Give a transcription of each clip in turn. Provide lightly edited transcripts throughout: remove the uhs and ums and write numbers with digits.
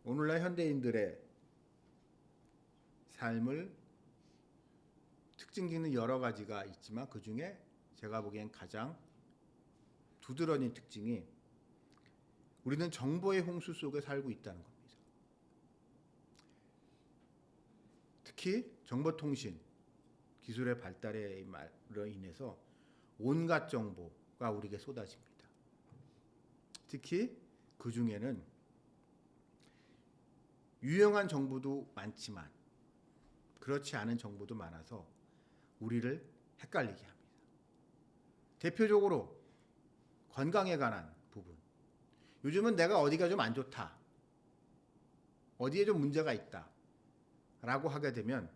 오늘날 현대인들의 삶을 특징짓는 여러 가지가 있지만 그 중에 제가 보기엔 가장 두드러진 특징이 우리는 정보의 홍수 속에 살고 있다는 겁니다. 특히 정보통신 기술의 발달에 인해서 온갖 정보가 우리에게 쏟아집니다. 특히 그 중에는 유용한 정보도 많지만 그렇지 않은 정보도 많아서 우리를 헷갈리게 합니다. 대표적으로 건강에 관한 부분. 요즘은 내가 어디가 좀 안 좋다, 어디에 좀 문제가 있다 라고 하게 되면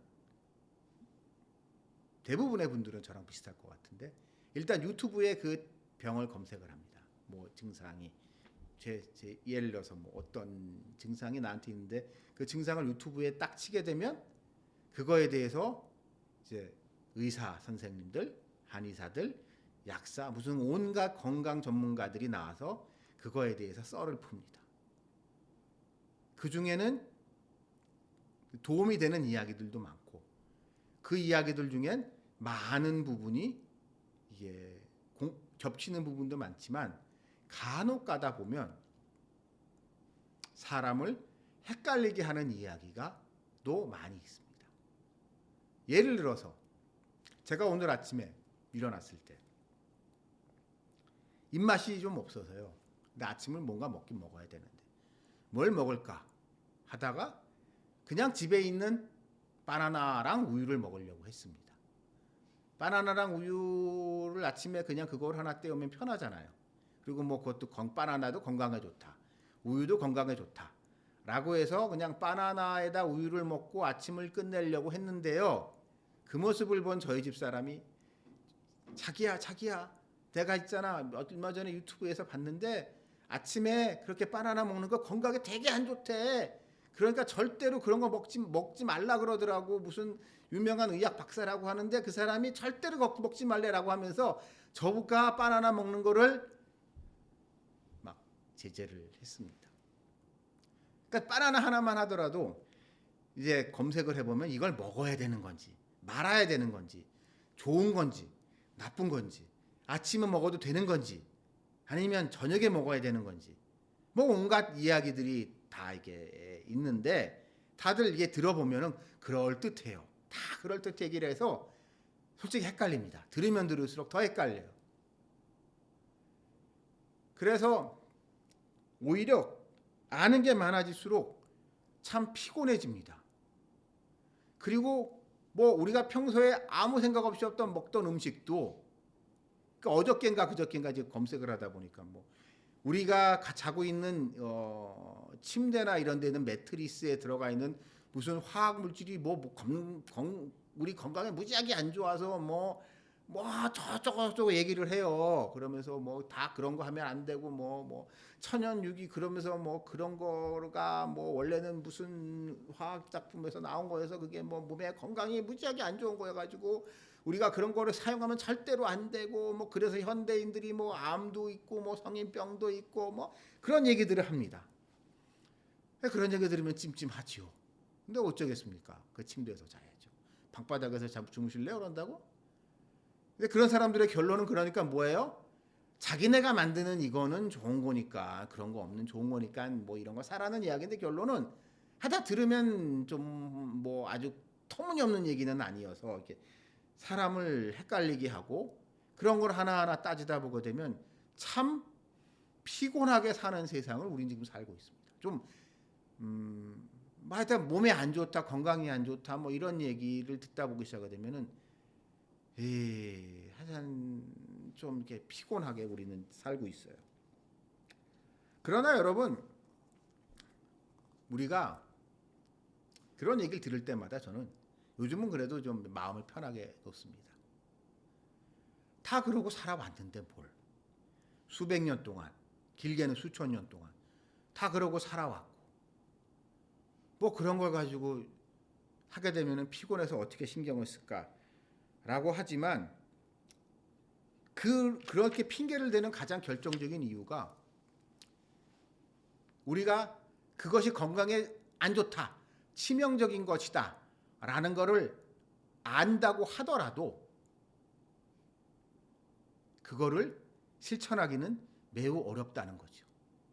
대부분의 분들은 저랑 비슷할 것 같은데 일단 유튜브에 그 병을 검색을 합니다. 뭐 증상이 제 예를 들어서 뭐 어떤 증상이 나한테 있는데 그 증상을 유튜브에 딱 치게 되면 그거에 대해서 이제 의사 선생님들, 한의사들, 약사, 무슨 온갖 건강 전문가들이 나와서 그거에 대해서 썰을 풉니다. 그 중에는 도움이 되는 이야기들도 많고 그 이야기들 중엔 많은 부분이 이게 겹치는 부분도 많지만 간혹 가다 보면 사람을 헷갈리게 하는 이야기가 또 많이 있습니다. 예를 들어서 제가 오늘 아침에 일어났을 때 입맛이 좀 없어서요. 근데 아침을 뭔가 먹긴 먹어야 되는데 뭘 먹을까 하다가 그냥 집에 있는 바나나랑 우유를 먹으려고 했습니다. 바나나랑 우유를 아침에 그냥 그걸 하나 떼우면 편하잖아요. 그리고 뭐 그것도 바나나도 건강에 좋다, 우유도 건강에 좋다 라고 해서 그냥 바나나에다 우유를 먹고 아침을 끝내려고 했는데요. 그 모습을 본 저희 집 사람이 자기야 내가 있잖아 얼마 전에 유튜브에서 봤는데 아침에 그렇게 바나나 먹는 거 건강에 되게 안 좋대. 그러니까 절대로 그런 거 먹지 말라 그러더라고. 무슨 유명한 의학 박사라고 하는데 그 사람이 절대로 먹지 말래라고 하면서 저가 바나나 먹는 거를 막 제재를 했습니다. 그러니까 바나나 하나만 하더라도 이제 검색을 해보면 이걸 먹어야 되는 건지 말아야 되는 건지 좋은 건지 나쁜 건지 아침에 먹어도 되는 건지 아니면 저녁에 먹어야 되는 건지 뭐 온갖 이야기들이 다 이게 있는데 다들 이게 들어보면은 그럴듯해요. 다 그럴듯 얘기를 해서 솔직히 헷갈립니다. 들으면 들을수록 더 헷갈려요. 그래서 오히려 아는 게 많아질수록 참 피곤해집니다. 그리고 뭐 우리가 평소에 아무 생각 없이 먹던 음식도 그러니까 어저께인가 그저께인가 이제 검색을 하다 보니까 뭐 우리가 자고 있는 침대나 이런 데는 매트리스에 들어가 있는 무슨 화학 물질이 우리 건강에 무지하게 안 좋아서 뭐 저쩌고 얘기를 해요. 그러면서 뭐 다 그런 거 하면 안 되고 뭐 천연 유기 그러면서 뭐 그런 거가 뭐 원래는 무슨 화학 작품에서 나온 거여서 그게 뭐 몸에 건강에 무지하게 안 좋은 거여 가지고 우리가 그런 거를 사용하면 절대로 안 되고 뭐 그래서 현대인들이 뭐 암도 있고 뭐 성인병도 있고 뭐 그런 얘기들을 합니다. 그런 얘기 들으면 찜찜하지요. 근데 어쩌겠습니까? 그 침대에서 자야죠. 방바닥에서 주무실래요? 그런다고? 근데 그런 사람들의 결론은 그러니까 뭐예요? 자기네가 만드는 이거는 좋은 거니까 그런 거 없는 좋은 거니까 뭐 이런 거 사라는 이야기인데 결론은 하다 들으면 좀 뭐 아주 터무니없는 얘기는 아니어서 이렇게 사람을 헷갈리게 하고 그런 걸 하나하나 따지다 보게 되면 참 피곤하게 사는 세상을 우리는 지금 살고 있습니다. 좀 하여튼 몸에 안 좋다, 건강이 안 좋다 뭐 이런 얘기를 듣다 보기 시작하게 되면은 하여튼 좀 이렇게 피곤하게 우리는 살고 있어요. 그러나 여러분 우리가 그런 얘기를 들을 때마다 저는 요즘은 그래도 좀 마음을 편하게 놓습니다. 다 그러고 살아왔는데 뭘. 수백 년 동안, 길게는 수천 년 동안 다 그러고 살아왔고 뭐 그런 걸 가지고 하게 되면 피곤해서 어떻게 신경을 쓸까라고 하지만 그렇게 핑계를 대는 가장 결정적인 이유가 우리가 그것이 건강에 안 좋다, 치명적인 것이다 라는 거를 안다고 하더라도 그거를 실천하기는 매우 어렵다는 거죠.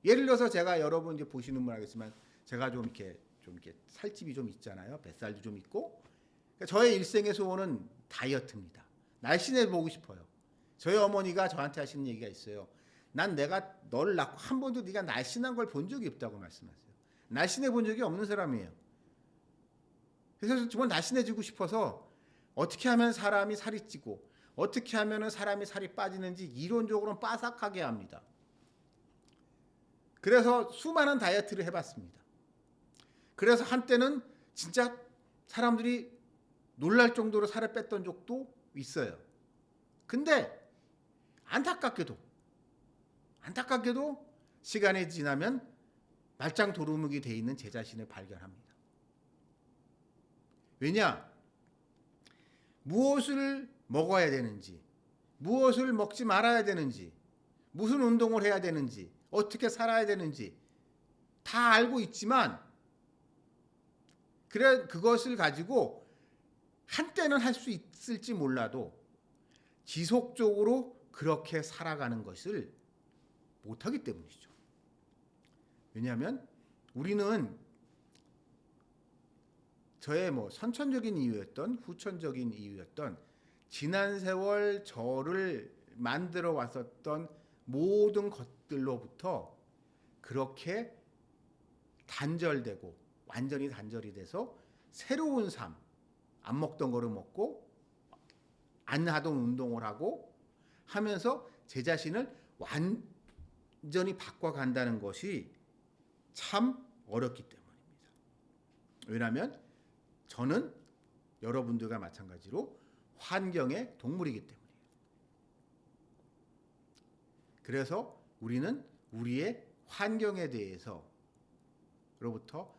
예를 들어서 제가 여러분 이제 보시는 분 알겠지만 제가 좀 이렇게 살집이 좀 있잖아요. 뱃살도 좀 있고. 그러니까 저의 일생의 소원은 다이어트입니다. 날씬해 보고 싶어요. 저희 어머니가 저한테 하시는 얘기가 있어요. 난 내가 너를 낳고 한 번도 네가 날씬한 걸 본 적이 없다고 말씀하세요. 날씬해 본 적이 없는 사람이에요. 그래서 정말 날씬해지고 싶어서 어떻게 하면 사람이 살이 찌고 어떻게 하면 사람이 살이 빠지는지 이론적으로는 빠삭하게 합니다. 그래서 수많은 다이어트를 해봤습니다. 그래서 한때는 진짜 사람들이 놀랄 정도로 살을 뺐던 적도 있어요. 근데 안타깝게도 시간이 지나면 말짱 도루묵이 돼 있는 제 자신을 발견합니다. 왜냐? 무엇을 먹어야 되는지, 무엇을 먹지 말아야 되는지, 무슨 운동을 해야 되는지, 어떻게 살아야 되는지 다 알고 있지만 그것을 가지고 한때는 할 수 있을지 몰라도 지속적으로 그렇게 살아가는 것을 못하기 때문이죠. 왜냐하면 우리는 저의 선천적인 이유였던 후천적인 이유였던 지난 세월 저를 만들어 왔었던 모든 것들로부터 그렇게 단절되고 완전히 단절이 돼서 새로운 삶, 안 먹던 거를 먹고 안 하던 운동을 하고 하면서 제 자신을 완전히 바꿔간다는 것이 참 어렵기 때문입니다. 왜냐하면 저는 여러분들과 마찬가지로 환경의 동물이기 때문이에요. 그래서 우리는 우리의 환경에 대해서로부터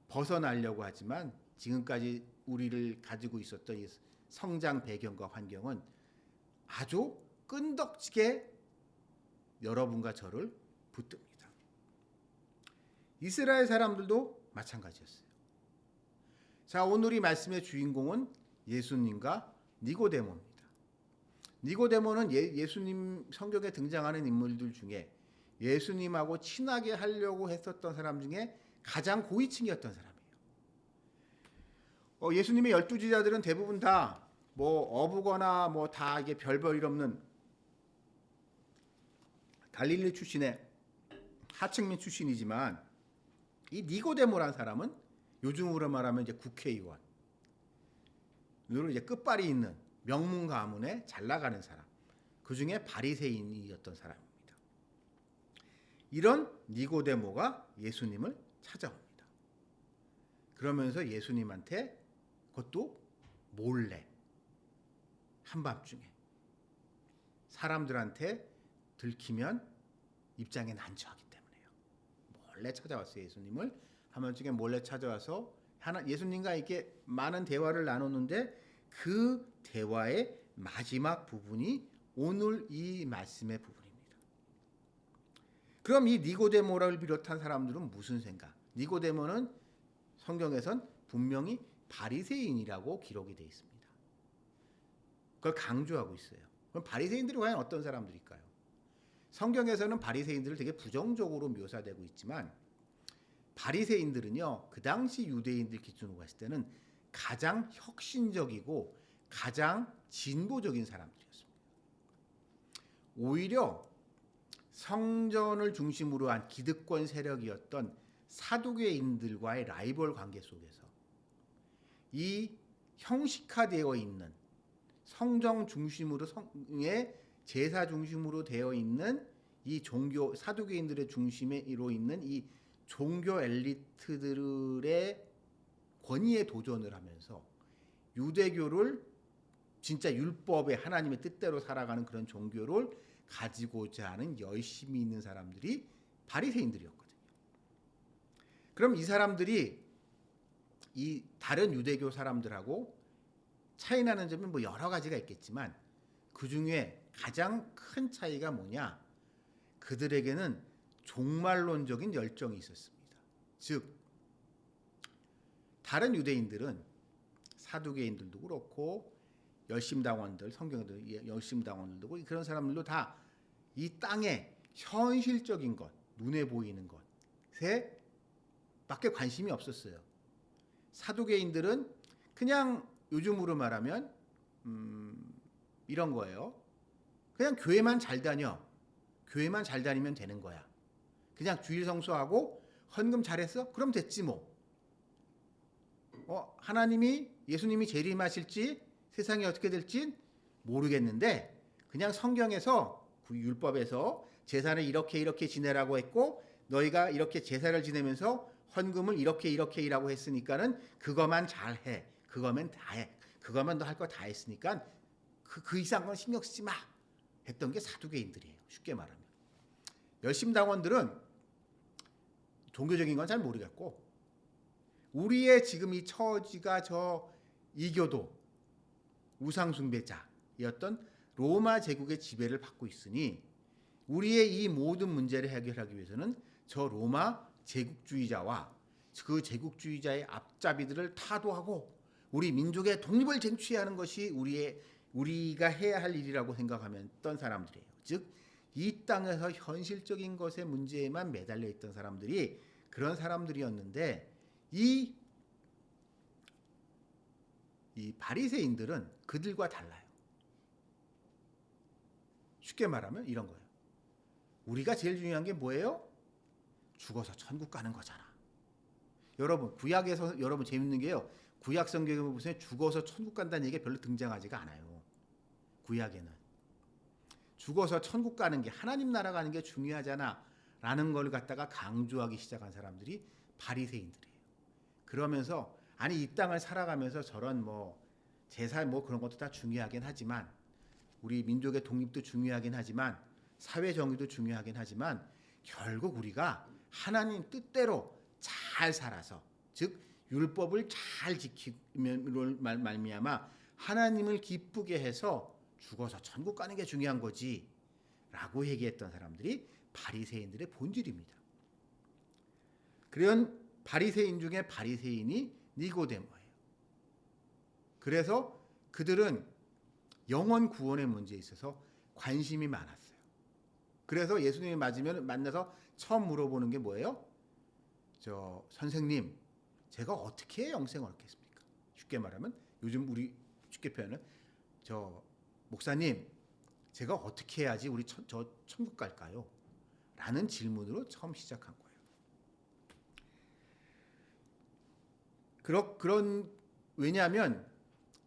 벗어나려고 하지만 지금까지 우리를 가지고 있었던 이 성장 배경과 환경은 아주 끈덕지게 여러분과 저를 붙듭니다. 이스라엘 사람들도 마찬가지였어요. 자, 오늘 이 말씀의 주인공은 예수님과 니고데모입니다. 니고데모는 예수님 성경에 등장하는 인물들 중에 예수님하고 친하게 하려고 했었던 사람 중에 가장 고위층이었던 사람이에요. 예수님의 12제자들은 대부분 다 어부거나 다 이게 별볼 일 없는 갈릴리 출신의 하층민 출신이지만 이 니고데모라는 사람은 요즘으로 말하면 이제 국회의원, 으로 이제 끝발이 있는 명문 가문에 잘 나가는 사람, 그 중에 바리새인이었던 사람입니다. 이런 니고데모가 예수님을 찾아옵니다. 그러면서 예수님한테 그것도 몰래 한밤중에 사람들한테 들키면 입장에 난처하기 때문에요. 몰래 찾아왔어요. 예수님을 한밤중에 몰래 찾아와서 예수님과 이렇게 많은 대화를 나눴는데 그 대화의 마지막 부분이 오늘 이 말씀의 부분입니다. 그럼 이 니고데모를 비롯한 사람들은 무슨 생각? 니고데모는 성경에선 분명히 바리새인이라고 기록이 되어 있습니다. 그걸 강조하고 있어요. 그럼 바리새인들이 과연 어떤 사람들일까요? 성경에서는 바리새인들을 되게 부정적으로 묘사되고 있지만 바리새인들은요, 그 당시 유대인들 기준으로 봤을 때는 가장 혁신적이고 가장 진보적인 사람들이었습니다. 오히려 성전을 중심으로 한 기득권 세력이었던 사두개인들과의 라이벌 관계 속에서 이 형식화되어 있는 성정 중심으로 성의 제사 중심으로 되어 있는 이 종교 사두개인들의 중심으로 있는 이 종교 엘리트들의 권위에 도전을 하면서 유대교를 진짜 율법의 하나님의 뜻대로 살아가는 그런 종교를 가지고자 하는 열심이 있는 사람들이 바리새인들이었거든요. 그럼 이 사람들이 이 다른 유대교 사람들하고 차이 나는 점이 여러 가지가 있겠지만 그 중에 가장 큰 차이가 뭐냐? 그들에게는 종말론적인 열정이 있었습니다. 즉 다른 유대인들은 사두개인들도 그렇고 열심당원들, 성경에도 열심당원들도 그렇고 그런 사람들도 다 이 땅의 현실적인 것, 눈에 보이는 것에 밖에 관심이 없었어요. 사두개인들은 그냥 요즘으로 말하면 이런 거예요. 그냥 교회만 잘 다녀. 교회만 잘 다니면 되는 거야. 그냥 주일 성수하고 헌금 잘했어? 그럼 됐지 뭐. 하나님이 예수님이 재림하실지 세상이 어떻게 될지 모르겠는데 그냥 성경에서 그 율법에서 제사를 이렇게 지내라고 했고 너희가 이렇게 제사를 지내면서 헌금을 이렇게라고 했으니까는 그것만 잘해. 그거면 다 해. 그거만 너 할 거 다 했으니까 그 이상은 신경 쓰지 마. 했던 게 사두개인들이에요. 쉽게 말하면. 열심당원들은 종교적인 건 잘 모르겠고 우리의 지금 이 처지가 저 이교도 우상숭배자였던 로마 제국의 지배를 받고 있으니 우리의 이 모든 문제를 해결하기 위해서는 저 로마 제국주의자와 그 제국주의자의 앞잡이들을 타도하고 우리 민족의 독립을 쟁취하는 것이 우리가 해야 할 일이라고 생각하던 사람들이에요. 즉 이 땅에서 현실적인 것의 문제에만 매달려 있던 사람들이 그런 사람들이었는데 이 바리새인들은 그들과 달라요. 쉽게 말하면 이런 거예요. 우리가 제일 중요한 게 뭐예요? 죽어서 천국 가는 거잖아. 여러분 구약에서 여러분 재밌는 게요. 구약 성경에 보면 죽어서 천국 간다는 얘기가 별로 등장하지가 않아요. 구약에는 죽어서 천국 가는 게 하나님 나라 가는 게 중요하잖아 라는 걸 갖다가 강조하기 시작한 사람들이 바리새인들이에요. 그러면서 아니 이 땅을 살아가면서 저런 뭐 제사 뭐 그런 것도 다 중요하긴 하지만 우리 민족의 독립도 중요하긴 하지만 사회 정의도 중요하긴 하지만 결국 우리가 하나님 뜻대로 잘 살아서 즉 율법을 잘 지키면 말미암아 하나님을 기쁘게 해서 죽어서 천국 가는 게 중요한 거지 라고 얘기했던 사람들이 바리새인들의 본질입니다. 그런 바리새인 중에 바리새인이 니고데모예요. 그래서 그들은 영원 구원의 문제에 있어서 관심이 많았어요. 그래서 예수님이 만나서 처음 물어보는 게 뭐예요? 선생님, 제가 어떻게 영생을 얻겠습니까? 쉽게 말하면 요즘 우리 쉽게 표현은 목사님, 제가 어떻게 해야지 우리 저 천국 갈까요? 라는 질문으로 처음 시작한 거예요. 왜냐하면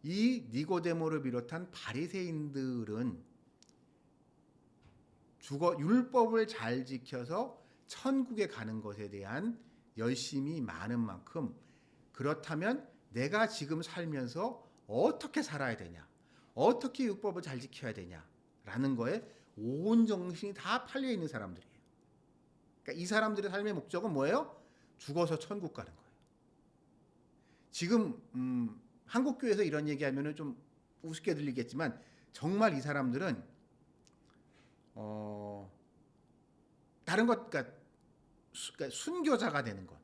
이 니고데모를 비롯한 바리새인들은 율법을 잘 지켜서 천국에 가는 것에 대한 열심이 많은 만큼 그렇다면 내가 지금 살면서 어떻게 살아야 되냐, 어떻게 율법을 잘 지켜야 되냐라는 거에 온 정신이 다 팔려 있는 사람들이에요. 그러니까 이 사람들의 삶의 목적은 뭐예요? 죽어서 천국 가는 거예요. 지금 한국 교회에서 이런 얘기하면은 좀 우습게 들리겠지만 정말 이 사람들은 다른 것 그러니까 순교자가 되는 것.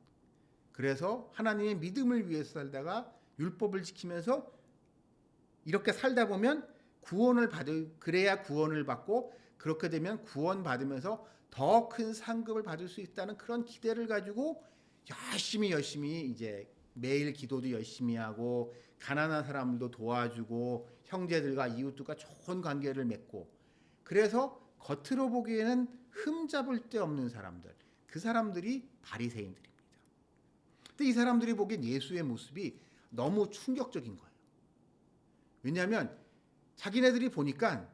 그래서 하나님의 믿음을 위해서 살다가 율법을 지키면서 이렇게 살다 보면 그래야 구원을 받고 그렇게 되면 구원 받으면서 더 큰 상급을 받을 수 있다는 그런 기대를 가지고 열심히 이제 매일 기도도 열심히 하고 가난한 사람들도 도와주고 형제들과 이웃들과 좋은 관계를 맺고 그래서 겉으로 보기에는 흠잡을 데 없는 사람들, 그 사람들이 바리새인들입니다. 근데 이 사람들이 보기엔 예수의 모습이 너무 충격적인 거예요. 왜냐하면 자기네들이 보니까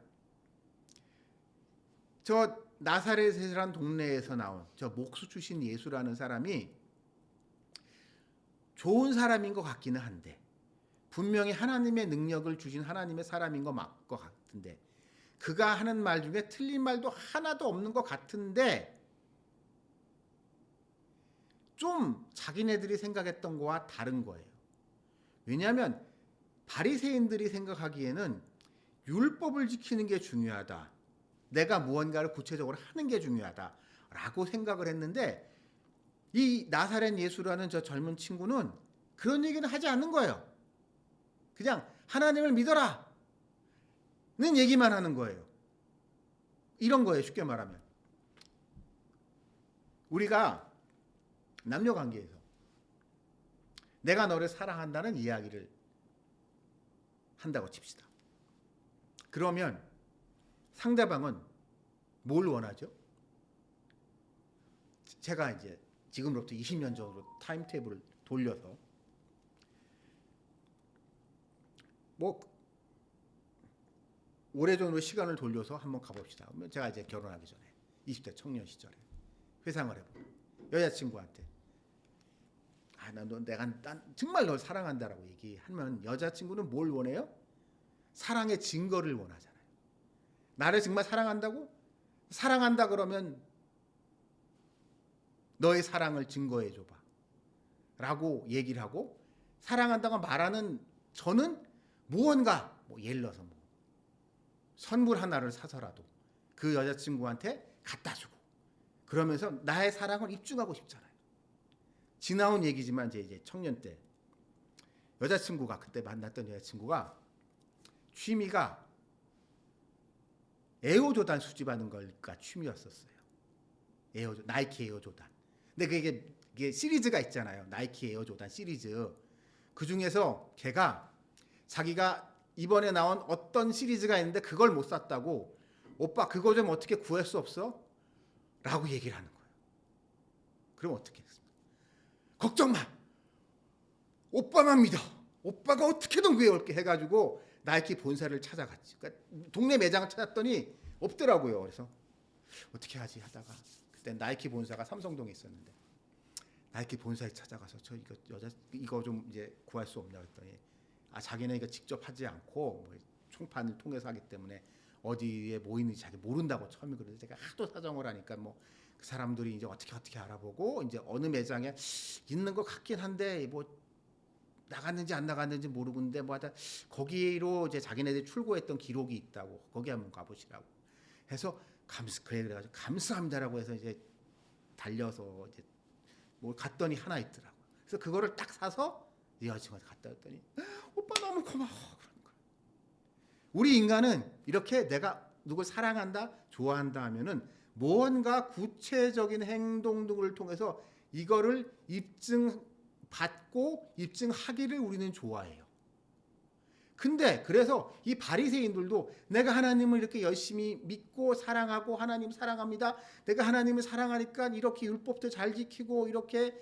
저 나사렛이라는 동네에서 나온 저 목수 출신 예수라는 사람이 좋은 사람인 것 같기는 한데 분명히 하나님의 능력을 주신 하나님의 사람인 것 같은데 그가 하는 말 중에 틀린 말도 하나도 없는 것 같은데 좀 자기네들이 생각했던 거와 다른 거예요. 왜냐하면 바리새인들이 생각하기에는 율법을 지키는 게 중요하다. 내가 무언가를 구체적으로 하는 게 중요하다라고 생각을 했는데 이 나사렛 예수라는 저 젊은 친구는 그런 얘기는 하지 않는 거예요. 그냥 하나님을 믿어라 는 얘기만 하는 거예요. 이런 거예요. 쉽게 말하면 우리가 남녀관계에서 내가 너를 사랑한다는 이야기를 한다고 칩시다. 그러면 상대방은 뭘 원하죠? 제가 이제 지금으로부터 20년 전으로 타임테이블을 돌려서 뭐 오래전으로 시간을 돌려서 한번 가봅시다. 그러면 제가 이제 결혼하기 전에 20대 청년 시절에 회상을 해보고 여자친구한테 난 정말 널 사랑한다라고 얘기하면 여자친구는 뭘 원해요? 사랑의 증거를 원하잖아요. 나를 정말 사랑한다고? 사랑한다 그러면 너의 사랑을 증거해 줘봐 라고 얘기를 하고, 사랑한다고 말하는 저는 무언가 예를 들어서 선물 하나를 사서라도 그 여자친구한테 갖다 주고 그러면서 나의 사랑을 입증하고 싶잖아요. 지나온 얘기지만 이제 청년 때 여자친구가, 그때 만났던 여자친구가 취미가 에어조단 수집하는 걸까 취미였었어요. 나이키 에어조단. 근데 그게 시리즈가 있잖아요. 나이키 에어조단 시리즈. 그 중에서 걔가 자기가 이번에 나온 어떤 시리즈가 있는데 그걸 못 샀다고, 오빠 그거 좀 어떻게 구할 수 없어? 라고 얘기를 하는 거예요. 그럼 어떻게 했습니까? 걱정 마. 오빠만 믿어. 오빠가 어떻게든 구해올게 해가지고 나이키 본사를 찾아갔지. 그러니까 동네 매장을 찾았더니 없더라고요. 그래서 어떻게 하지 하다가 그때 나이키 본사가 삼성동에 있었는데 나이키 본사에 찾아가서 저 이거 좀 이제 구할 수 없냐 했더니 자기네 이거 직접 하지 않고 총판을 통해서 하기 때문에 어디에 뭐 있는지 자기 모른다고 처음에. 그래서 제가 하도 사정을 하니까 그 사람들이 이제 어떻게 알아보고 이제 어느 매장에 있는 것 같긴 한데 나갔는지 안 나갔는지 모르고 있는데 하다 거기로 이제 자기네들이 출고했던 기록이 있다고, 거기 한번 가보시라고 해서 그래가지고 감사합니다라고 해서 이제 달려서 이제 갔더니 하나 있더라고. 그래서 그거를 딱 사서 여자친구한테 갖다 줬더니 오빠 너무 고마워 그러는 거야. 우리 인간은 이렇게 내가 누굴 사랑한다, 좋아한다 하면은 무언가 구체적인 행동 등을 통해서 이거를 입증받고 입증하기를 우리는 좋아해요. 근데 그래서 이 바리새인들도 내가 하나님을 이렇게 열심히 믿고 사랑하고 하나님 사랑합니다. 내가 하나님을 사랑하니까 이렇게 율법도 잘 지키고 이렇게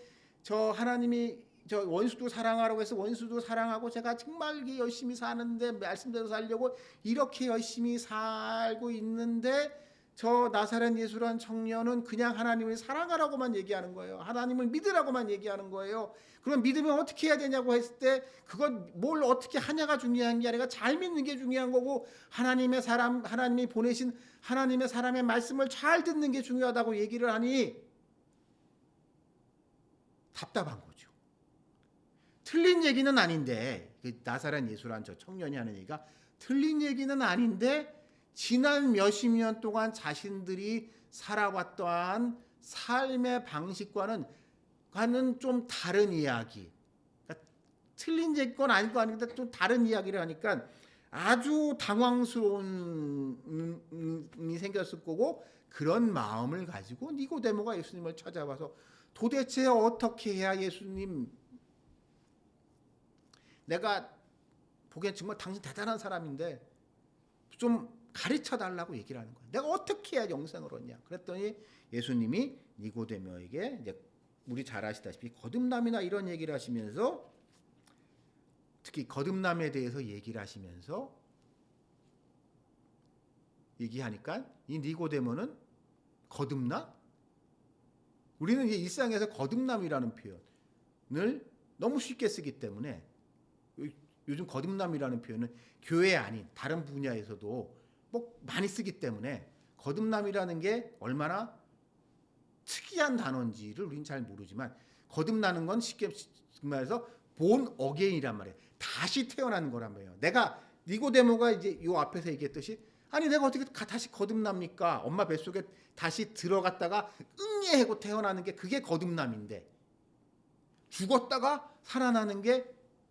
하나님이 원수도 사랑하라고 해서 원수도 사랑하고 제가 정말 열심히 사는데 말씀대로 살려고 이렇게 열심히 살고 있는데 저 나사렛 예수라는 청년은 그냥 하나님을 사랑하라고만 얘기하는 거예요. 하나님을 믿으라고만 얘기하는 거예요. 그럼 믿으면 어떻게 해야 되냐고 했을 때 그건 뭘 어떻게 하냐가 중요한 게 아니라 잘 믿는 게 중요한 거고, 하나님이 보내신 하나님의 사람의 말씀을 잘 듣는 게 중요하다고 얘기를 하니 답답한 거죠. 틀린 얘기는 아닌데, 나사렛 예수라는 저 청년이 하는 얘기가 틀린 얘기는 아닌데 지난 몇십 년 동안 자신들이 살아왔던 삶의 방식과는 좀 다른 이야기, 그러니까 틀린 건 아니고 아닌데 좀 다른 이야기를 하니까 아주 당황스러움이 생겼을 거고, 그런 마음을 가지고 니고데모가 예수님을 찾아와서 도대체 어떻게 해야 예수님, 내가 보기엔 정말 당신 대단한 사람인데 좀 가르쳐 달라고 얘기를 하는 거예요. 내가 어떻게 해야 영생을 얻냐. 그랬더니 예수님이 니고데모에게 이제 우리 잘 아시다시피 거듭남이나 이런 얘기를 하시면서, 특히 거듭남에 대해서 얘기를 하시면서 얘기하니까 이 니고데모는 거듭나? 우리는 이제 일상에서 거듭남이라는 표현을 너무 쉽게 쓰기 때문에 요즘 거듭남이라는 표현은 교회 아닌 다른 분야에서도 많이 쓰기 때문에 거듭남이라는 게 얼마나 특이한 단어인지를 우리는 잘 모르지만, 거듭나는 건 쉽게 말해서 본 어게인이란 말이에요. 다시 태어나는 거란 말이에요. 내가 니고데모가 이제 요 앞에서 얘기했듯이 아니 내가 어떻게 다시 거듭납니까? 엄마 뱃속에 다시 들어갔다가 응애하고 태어나는 게 그게 거듭남인데, 죽었다가 살아나는 게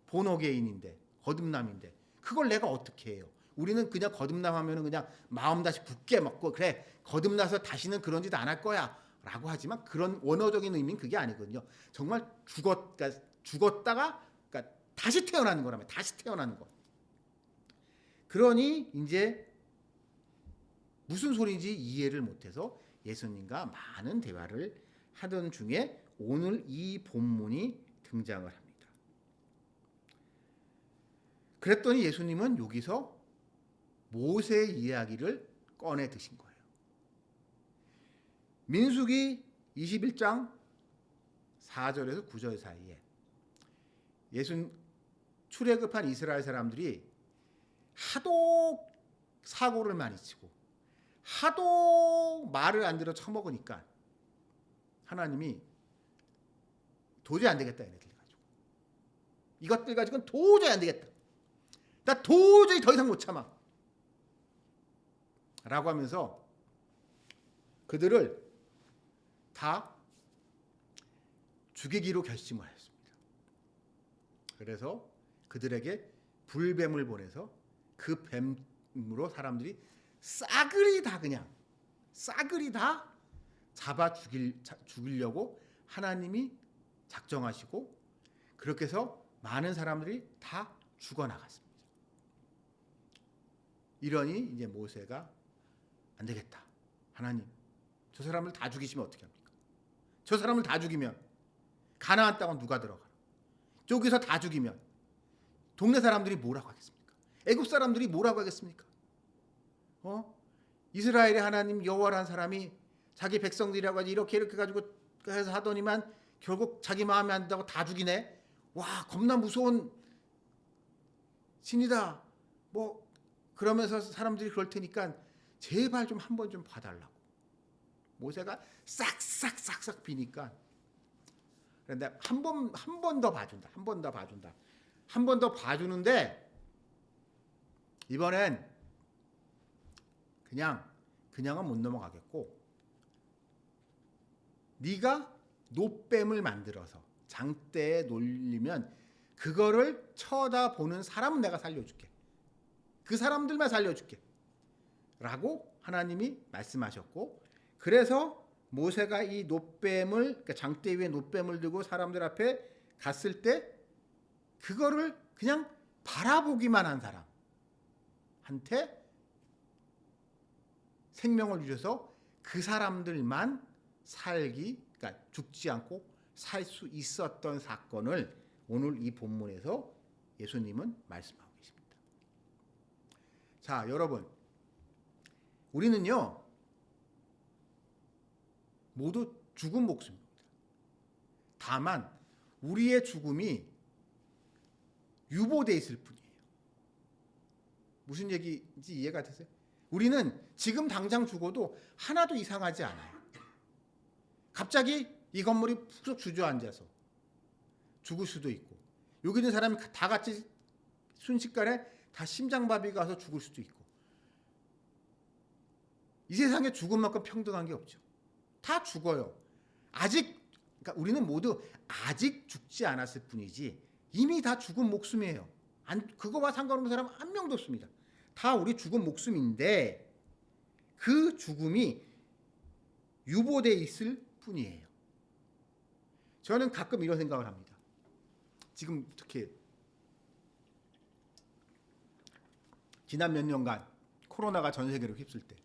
본어게인인데, 거듭남인데, 그걸 내가 어떻게 해요? 우리는 그냥 거듭남하면 그냥 마음 다시 굳게 먹고 그래 거듭나서 다시는 그런 짓 안 할 거야 라고 하지만, 그런 원어적인 의미는 그게 아니거든요. 정말 죽었다가 그러니까 다시 태어나는 거라면, 다시 태어나는 거. 그러니 이제 무슨 소리인지 이해를 못해서 예수님과 많은 대화를 하던 중에 오늘 이 본문이 등장을 합니다. 그랬더니 예수님은 여기서 모세의 이야기를 꺼내 드신 거예요. 민수기 21장 4절에서 9절 사이에 출애굽한 이스라엘 사람들이 하도 사고를 많이 치고 하도 말을 안 들어 처먹으니까 하나님이 도저히 안 되겠다, 얘네들 가지고. 이것들 가지고는 도저히 안 되겠다. 나 도저히 더 이상 못 참아. 라고 하면서 그들을 다 죽이기로 결심을 했습니다. 그래서 그들에게 불뱀을 보내서 그 뱀으로 사람들이 싸그리 다 잡아 죽이려고 하나님이 작정하시고, 그렇게 해서 많은 사람들이 다 죽어나갔습니다. 이러니 이제 모세가 안 되겠다. 하나님, 저 사람을 다 죽이시면 어떻게 합니까? 저 사람을 다 죽이면 가나안 땅은 누가 들어가나? 저기서 다 죽이면 동네 사람들이 뭐라고 하겠습니까? 애국 사람들이 뭐라고 하겠습니까? 이스라엘의 하나님 여호와라는 사람이 자기 백성들이라고 하지 이렇게 가지고 해서 하더니만 결국 자기 마음에 안 든다고 다 죽이네. 와, 겁나 무서운 신이다. 뭐 그러면서 사람들이 그럴 테니까 제발 좀 한 번 좀 봐달라고. 모세가 싹싹 비니까, 그런데 한 번 더 봐준다. 한 번 더 봐주는데 이번엔 그냥은 못 넘어가겠고, 네가 놋뱀을 만들어서 장대에 놀리면 그거를 쳐다보는 사람은 내가 살려줄게. 그 사람들만 살려줄게. 라고 하나님이 말씀하셨고, 그래서 모세가 이 놋뱀을, 그러니까 장대 위에 놋뱀을 들고 사람들 앞에 갔을 때 그거를 그냥 바라보기만 한 사람한테 생명을 주셔서 그 사람들만 그러니까 죽지 않고 살 수 있었던 사건을 오늘 이 본문에서 예수님은 말씀하고 계십니다. 자, 여러분, 우리는요 모두 죽은 목숨입니다. 다만 우리의 죽음이 유보되어 있을 뿐이에요. 무슨 얘기인지 이해가 되세요? 우리는 지금 당장 죽어도 하나도 이상하지 않아요. 갑자기 이 건물이 푹 주저앉아서 죽을 수도 있고, 여기 있는 사람이 다 같이 순식간에 다 심장마비 가서 죽을 수도 있고, 이 세상에 죽음만큼 평등한 게 없죠. 다 죽어요. 그러니까 우리는 모두 아직 죽지 않았을 뿐이지 이미 다 죽은 목숨이에요. 그거와 상관없는 사람 한 명도 없습니다. 다 우리 죽은 목숨인데 그 죽음이 유보되어 있을 뿐이에요. 저는 가끔 이런 생각을 합니다. 지금 특히 지난 몇 년간 코로나가 전 세계를 휩쓸 때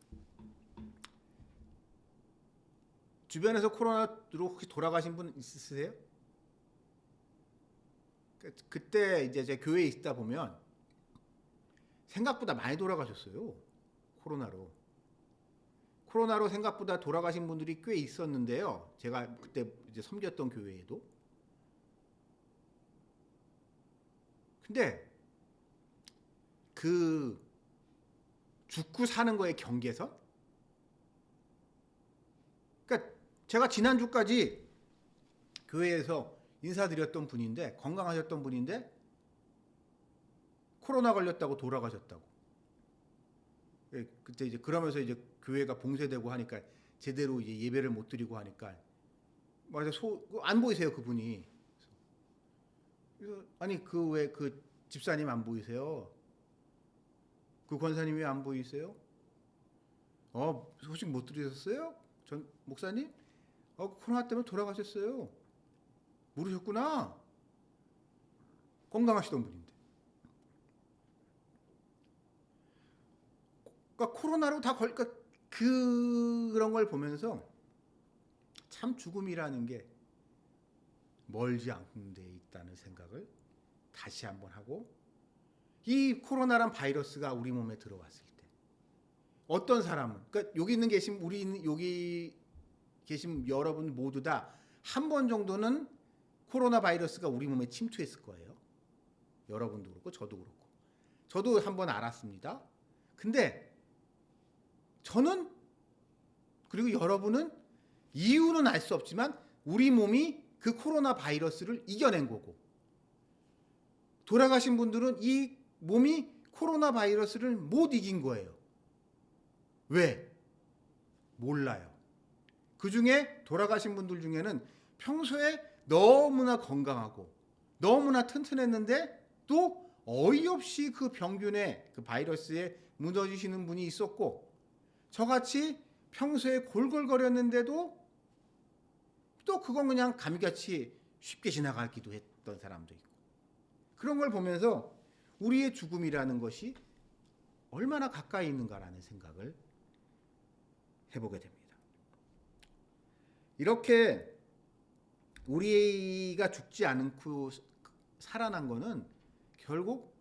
주변에서 코로나로 혹시 돌아가신 분 있으세요? 그때 이제 제 교회에 있다 보면 생각보다 많이 돌아가셨어요. 코로나로 생각보다 돌아가신 분들이 꽤 있었는데요. 제가 그때 이제 섬겼던 교회에도. 근데 그 죽고 사는 거의 경계선? 그러니까 제가 지난주까지 교회에서 인사드렸던 분인데, 건강하셨던 분인데 코로나 걸렸다고 돌아가셨다고. 예, 그때 이제 그러면서 이제 교회가 봉쇄되고 하니까 제대로 이제 예배를 못 드리고 하니까 맞아 안 보이세요 그분이. 그래서 아니 그 왜 그 집사님 안 보이세요? 그 권사님 왜 안 보이세요? 소식 못 들으셨어요? 전 목사님? 코로나 때문에 돌아가셨어요. 모르셨구나. 건강하시던 분인데. 그러니까 코로나로 다 그러니까 그런 걸 보면서 참 죽음이라는 게 멀지 않은 데 있다는 생각을 다시 한번 하고, 이 코로나란 바이러스가 우리 몸에 들어왔을 때 어떤 사람은, 그러니까 여기 계신 여러분 모두 다 한 번 정도는 코로나 바이러스가 우리 몸에 침투했을 거예요. 여러분도 그렇고 저도 그렇고. 저도 한 번 알았습니다. 근데 저는, 그리고 여러분은 이유는 알 수 없지만 우리 몸이 그 코로나 바이러스를 이겨낸 거고, 돌아가신 분들은 이 몸이 코로나 바이러스를 못 이긴 거예요. 왜? 몰라요. 그 중에 돌아가신 분들 중에는 평소에 너무나 건강하고 너무나 튼튼했는데 또 어이없이 그 병균에, 그 바이러스에 무너지시는 분이 있었고, 저같이 평소에 골골거렸는데도 또 그건 그냥 감기같이 쉽게 지나가기도 했던 사람도 있고, 그런 걸 보면서 우리의 죽음이라는 것이 얼마나 가까이 있는가라는 생각을 해보게 됩니다. 이렇게 우리가 죽지 않고 살아난 거는 결국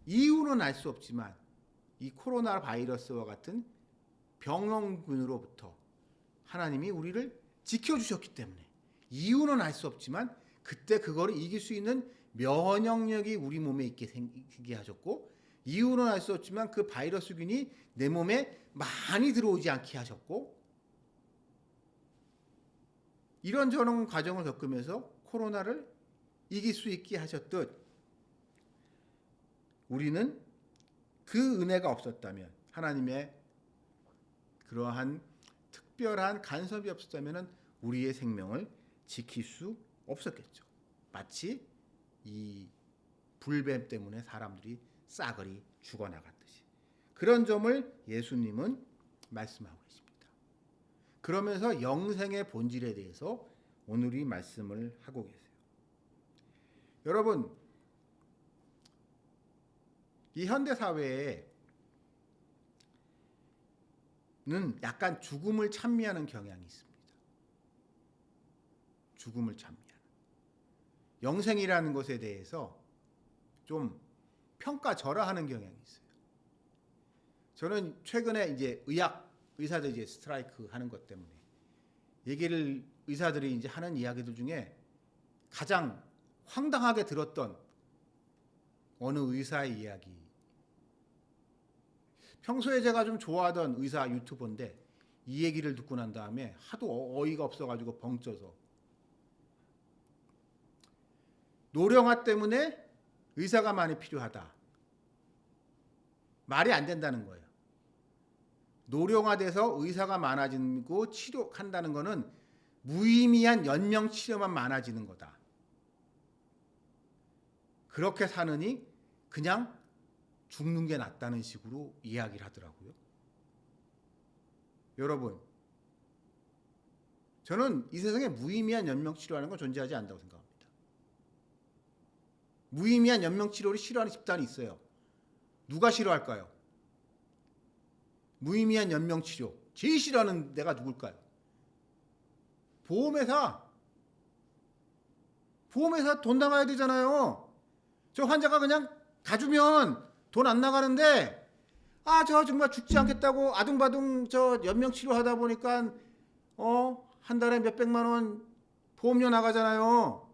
이유는 알 수 없지만 이 코로나 바이러스와 같은 병원균으로부터 하나님이 우리를 지켜주셨기 때문에, 이유는 알 수 없지만 그때 그거를 이길 수 있는 면역력이 우리 몸에 있게 생기게 하셨고, 이유는 알 수 없지만 그 바이러스균이 내 몸에 많이 들어오지 않게 하셨고, 이런저런 과정을 겪으면서 코로나를 이길 수 있게 하셨듯, 우리는 그 은혜가 없었다면, 하나님의 그러한 특별한 간섭이 없었다면 우리의 생명을 지킬 수 없었겠죠. 마치 이 불뱀 때문에 사람들이 싸그리 죽어나갔듯이. 그런 점을 예수님은 말씀하고 계십니다. 그러면서 영생의 본질에 대해서 오늘 이 말씀을 하고 계세요. 여러분, 이 현대 사회에는 약간 죽음을 찬미하는 경향이 있습니다. 죽음을 찬미하는. 영생이라는 것에 대해서 좀 평가절하하는 경향이 있어요. 저는 최근에 이제 의사들 이제 스트라이크 하는 것 때문에 의사들이 이제 하는 이야기들 중에 가장 황당하게 들었던 어느 의사의 이야기. 평소에 제가 좀 좋아하던 의사 유튜버인데 이 얘기를 듣고 난 다음에 하도 어이가 없어가지고 벙쪄서, 노령화 때문에 의사가 많이 필요하다. 말이 안 된다는 거예요. 노령화돼서 의사가 많아지고 치료한다는 거는 무의미한 연명 치료만 많아지는 거다. 그렇게 사느니 그냥 죽는 게 낫다는 식으로 이야기를 하더라고요. 여러분, 저는 이 세상에 무의미한 연명 치료라는 건 존재하지 않는다고 생각합니다. 무의미한 연명 치료를 싫어하는 집단이 있어요. 누가 싫어할까요? 무의미한 연명 치료 제일 싫어하는 데가 누굴까요? 보험회사 돈 나가야 되잖아요. 저 환자가 그냥 가주면 돈 안 나가는데, 저 정말 죽지 않겠다고 아둥바둥 저 연명 치료하다 보니까 한 달에 몇백만 원 보험료 나가잖아요.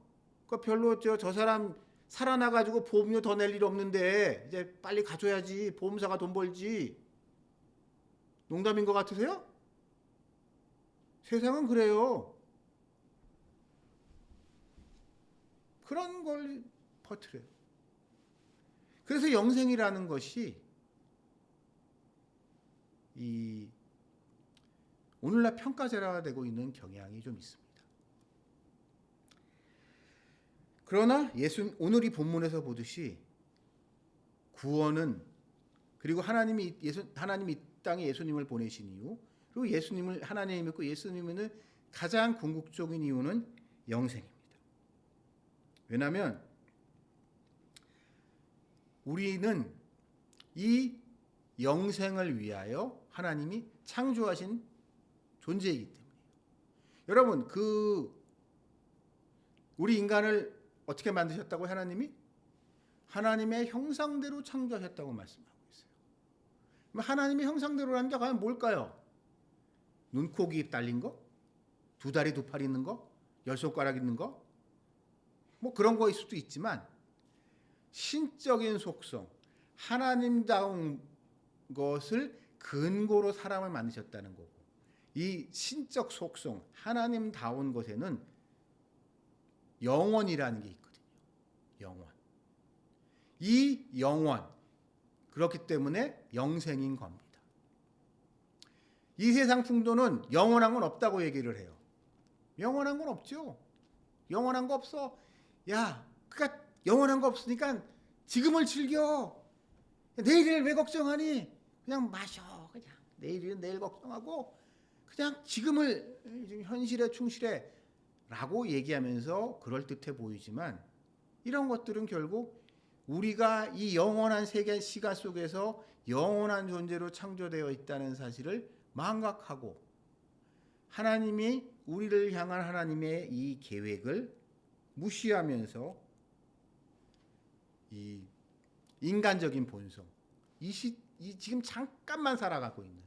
그 별로 저 사람 살아나가지고 보험료 더 낼 일 없는데 이제 빨리 가줘야지, 보험사가 돈 벌지. 농담인 것 같으세요? 세상은 그래요. 그런 걸 퍼뜨려요. 그래서 영생이라는 것이 이 오늘날 평가절하가 되고 있는 경향이 좀 있습니다. 그러나 오늘 이 본문에서 보듯이 구원은, 그리고 하나님이 이 땅에 예수님을 보내신 이유, 그리고 하나님을 믿고 예수님을 가장 궁극적인 이유는 영생입니다. 왜냐하면 우리는 이 영생을 위하여 하나님이 창조하신 존재이기 때문이에요. 여러분, 우리 인간을 어떻게 만드셨다고? 하나님의 형상대로 창조하셨다고 말씀하고 있어요. 하나님의 형상대로라는 게 과연 뭘까요? 눈, 코, 귀 달린 거? 두 다리 두 팔 있는 거? 열 손가락 있는 거? 뭐 그런 거일 수도 있지만 신적인 속성, 하나님다운 것을 근거로 사람을 만드셨다는 거고, 이 신적 속성, 하나님다운 것에는 영원이라는 게 있거든요. 영원. 이 영원, 그렇기 때문에 영생인 겁니다. 이 세상 풍조는 영원한 건 없다고 얘기를 해요. 영원한 건 없죠. 영원한 거 없어. 그러니까 영원한 거 없으니까 지금을 즐겨. 내일을 왜 걱정하니? 그냥 마셔. 그냥 내일은 내일 걱정하고 그냥 지금을 현실에 충실해 라고 얘기하면서 그럴듯해 보이지만, 이런 것들은 결국 우리가 이 영원한 세계 시간 속에서 영원한 존재로 창조되어 있다는 사실을 망각하고 하나님이 우리를 향한 하나님의 이 계획을 무시하면서 이 인간적인 본성, 이 지금 잠깐만 살아가고 있는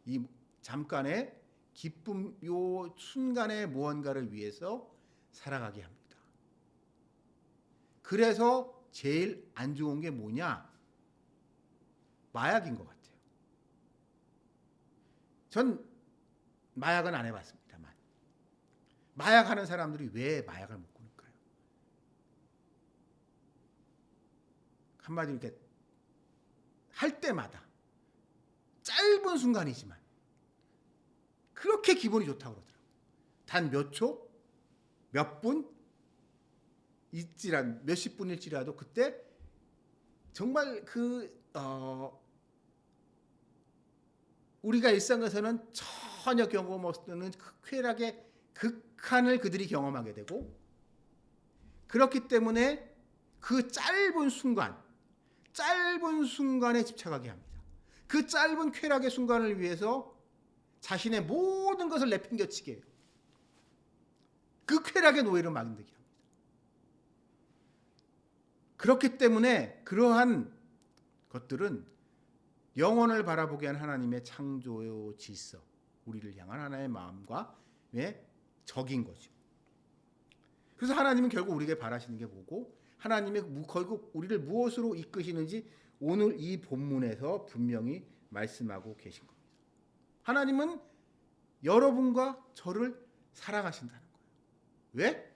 이 잠깐의 기쁨, 요 순간의 무언가를 위해서 살아가게 합니다. 그래서 제일 안 좋은 게 뭐냐? 마약인 것 같아요. 전 마약은 안 해봤습니다만, 마약하는 사람들이 왜 마약을 못 끊을까요? 한마디로 이렇게 할 때마다 짧은 순간이지만 그렇게 기분이 좋다고 그러더라고요. 단 몇 초, 몇 분, 몇십 분일지라도 그때 정말 우리가 일상에서는 전혀 경험 없는 그 쾌락의 극한을 그들이 경험하게 되고, 그렇기 때문에 그 짧은 순간에 집착하게 합니다. 그 짧은 쾌락의 순간을 위해서 자신의 모든 것을 내팽겨치게 해요. 그 쾌락의 노예로 만들게 합니다. 그렇기 때문에 그러한 것들은 영혼을 바라보게 한 하나님의 창조 질서, 우리를 향한 하나님의 마음과 적인 거죠. 그래서 하나님은 결국 우리에게 바라시는 게 뭐고, 하나님의 결국 우리를 무엇으로 이끄시는지 오늘 이 본문에서 분명히 말씀하고 계신 겁니다. 하나님은 여러분과 저를 사랑하신다는 거예요. 왜?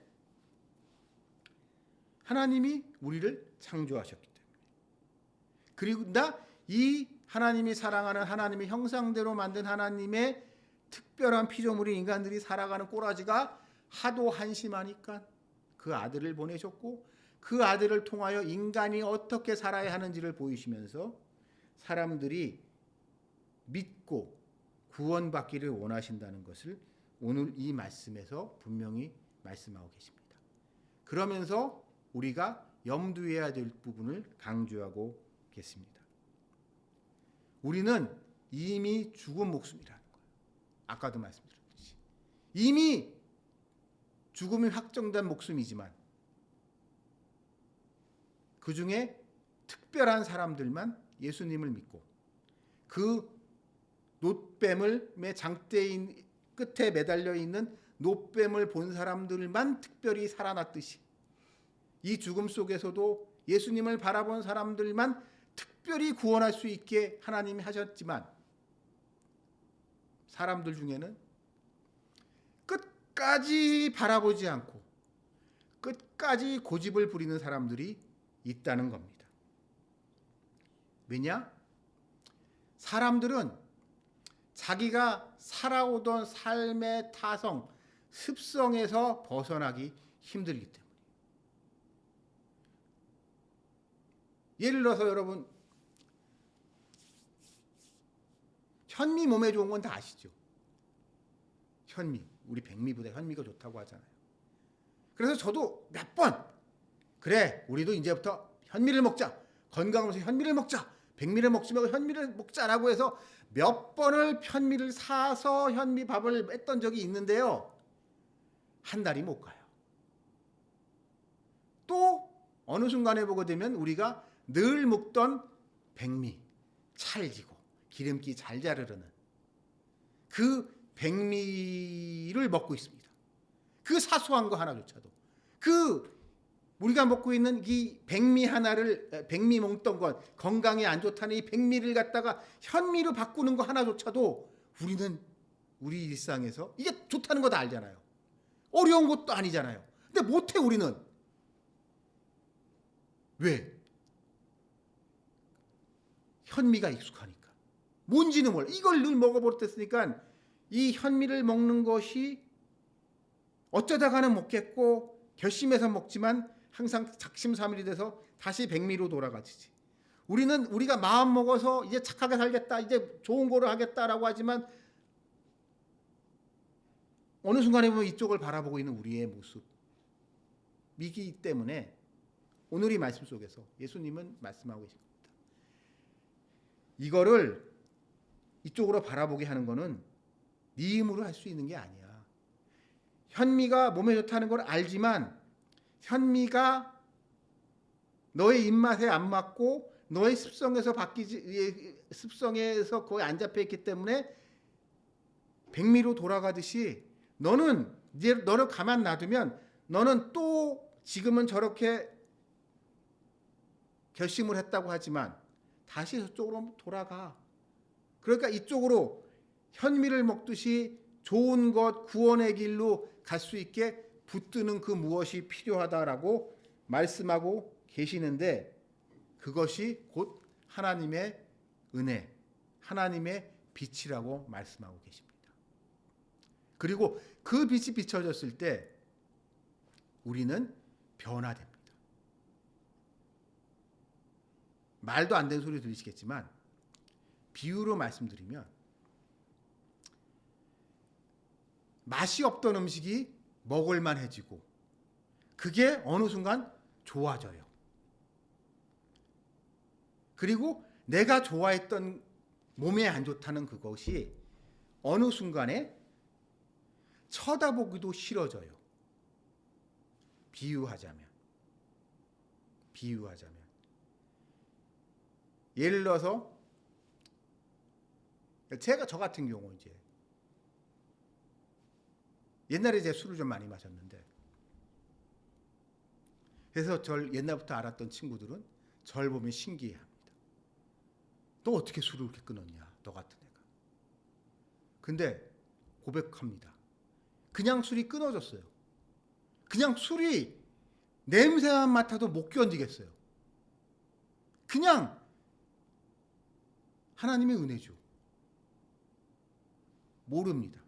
하나님이 우리를 창조하셨기 때문에. 그리고 이 하나님이 사랑하는 하나님의 형상대로 만든 하나님의 특별한 피조물인 인간들이 살아가는 꼬라지가 하도 한심하니까 그 아들을 보내셨고, 그 아들을 통하여 인간이 어떻게 살아야 하는지를 보이시면서 사람들이 믿고 구원받기를 원하신다는 것을 오늘 이 말씀에서 분명히 말씀하고 계십니다. 그러면서 우리가 염두해야 될 부분을 강조하고 계십니다. 우리는 이미 죽은 목숨이라는 거예요. 아까도 말씀드렸듯이 이미 죽음이 확정된 목숨이지만 그 중에 특별한 사람들만 예수님을 믿고 그 놋뱀의 장대인 끝에 매달려 있는 놋뱀을 본 사람들만 특별히 살아났듯이, 이 죽음 속에서도 예수님을 바라본 사람들만 특별히 구원할 수 있게 하나님이 하셨지만, 사람들 중에는 끝까지 바라보지 않고 끝까지 고집을 부리는 사람들이 있다는 겁니다. 왜냐? 사람들은 자기가 살아오던 삶의 타성, 습성에서 벗어나기 힘들기 때문에. 예를 들어서 여러분, 현미 몸에 좋은 건 다 아시죠? 현미, 우리 백미보다 현미가 좋다고 하잖아요. 그래서 저도 몇 번, 그래, 우리도 이제부터 현미를 먹자, 건강을 위해서 현미를 먹자, 백미를 먹지 말고 현미를 먹자라고 해서 몇 번을 현미를 사서 현미밥을 했던 적이 있는데요. 한 달이 못 가요. 또 어느 순간에 보게 되면 우리가 늘 먹던 백미, 찰지고 기름기 잘 자르는 그 백미를 먹고 있습니다. 그 사소한 거 하나조차도. 그 우리가 먹고 있는 이 백미 하나를, 백미 먹던 건 건강에 안 좋다는 이 백미를 갖다가 현미로 바꾸는 거 하나조차도 우리는 우리 일상에서 이게 좋다는 거 다 알잖아요. 어려운 것도 아니잖아요. 근데 못해 우리는. 왜? 현미가 익숙하니까. 뭔지는 몰라. 이걸 늘 먹어버렸으니까 이 현미를 먹는 것이 어쩌다가는 먹겠고 결심해서 먹지만 항상 작심삼일이 돼서 다시 백미로 돌아가지. 우리가 마음 먹어서 이제 착하게 살겠다, 이제 좋은 거를 하겠다라고 하지만 어느 순간에 보면 이쪽을 바라보고 있는 우리의 모습이기 때문에 오늘 이 말씀 속에서 예수님은 말씀하고 계신 겁니다. 이거를 이쪽으로 바라보게 하는 거는 네 힘으로 할 수 있는 게 아니야. 현미가 몸에 좋다는 걸 알지만 현미가 너의 입맛에 안 맞고 너의 습성에서 습성에서 거의 안 잡혀 있기 때문에 백미로 돌아가듯이 너는 너를 가만 놔두면 너는 또 지금은 저렇게 결심을 했다고 하지만 다시 저쪽으로 돌아가. 그러니까 이쪽으로 현미를 먹듯이 좋은 것, 구원의 길로 갈 수 있게 붙드는 그 무엇이 필요하다라고 말씀하고 계시는데 그것이 곧 하나님의 은혜, 하나님의 빛이라고 말씀하고 계십니다. 그리고 그 빛이 비춰졌을 때 우리는 변화됩니다. 말도 안 되는 소리 들리시겠지만 비유로 말씀드리면 맛이 없던 음식이 먹을만해지고 그게 어느 순간 좋아져요. 그리고 내가 좋아했던 몸에 안 좋다는 그것이 어느 순간에 쳐다보기도 싫어져요. 비유하자면 예를 들어서 저 같은 경우 이제 옛날에 제가 술을 좀 많이 마셨는데 그래서 절 옛날부터 알았던 친구들은 절 보면 신기해합니다. 너 어떻게 술을 그렇게 끊었냐, 너 같은 애가. 근데 고백합니다. 그냥 술이 끊어졌어요. 그냥 술이 냄새만 맡아도 못 견디겠어요. 그냥 하나님의 은혜죠. 모릅니다.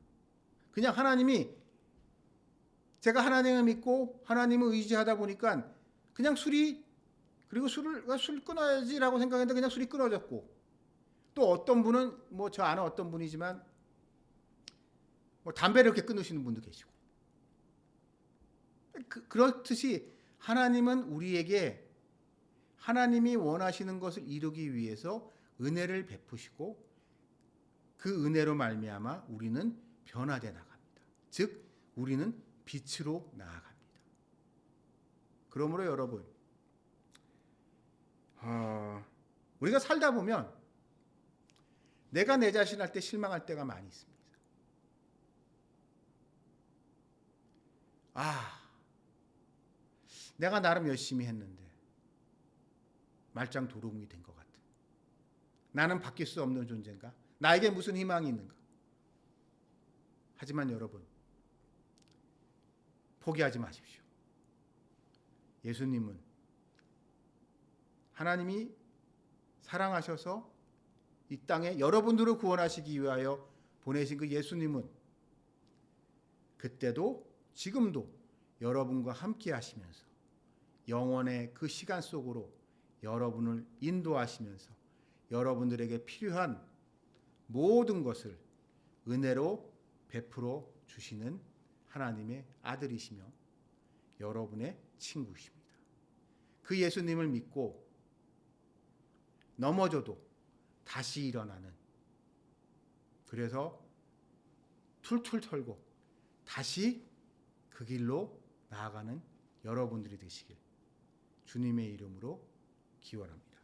그냥 하나님이 제가 하나님을 믿고 하나님을 의지하다 보니까 그냥 술 끊어야지라고 생각했는데 그냥 술이 끊어졌고 또 어떤 분은 뭐 저 아는 어떤 분이지만 뭐 담배를 이렇게 끊으시는 분도 계시고 그렇듯이 하나님은 우리에게 하나님이 원하시는 것을 이루기 위해서 은혜를 베푸시고 그 은혜로 말미암아 우리는 변화돼 나갑니다. 즉 우리는 빛으로 나아갑니다. 그러므로 여러분 우리가 살다 보면 내가 내 자신할 때 실망할 때가 많이 있습니다. 내가 나름 열심히 했는데 말짱 도루묵이 된 것 같아. 나는 바뀔 수 없는 존재인가? 나에게 무슨 희망이 있는가? 하지만 여러분 포기하지 마십시오. 예수님은 하나님이 사랑하셔서 이 땅에 여러분들을 구원하시기 위하여 보내신 그 예수님은 그때도 지금도 여러분과 함께 하시면서 영원의 그 시간 속으로 여러분을 인도하시면서 여러분들에게 필요한 모든 것을 은혜로 베풀어 주시는 하나님의 아들이시며 여러분의 친구십니다. 그 예수님을 믿고 넘어져도 다시 일어나는, 그래서 툴툴 털고 다시 그 길로 나아가는 여러분들이 되시길 주님의 이름으로 기원합니다.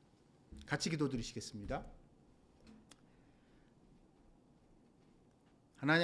같이 기도드리시겠습니다.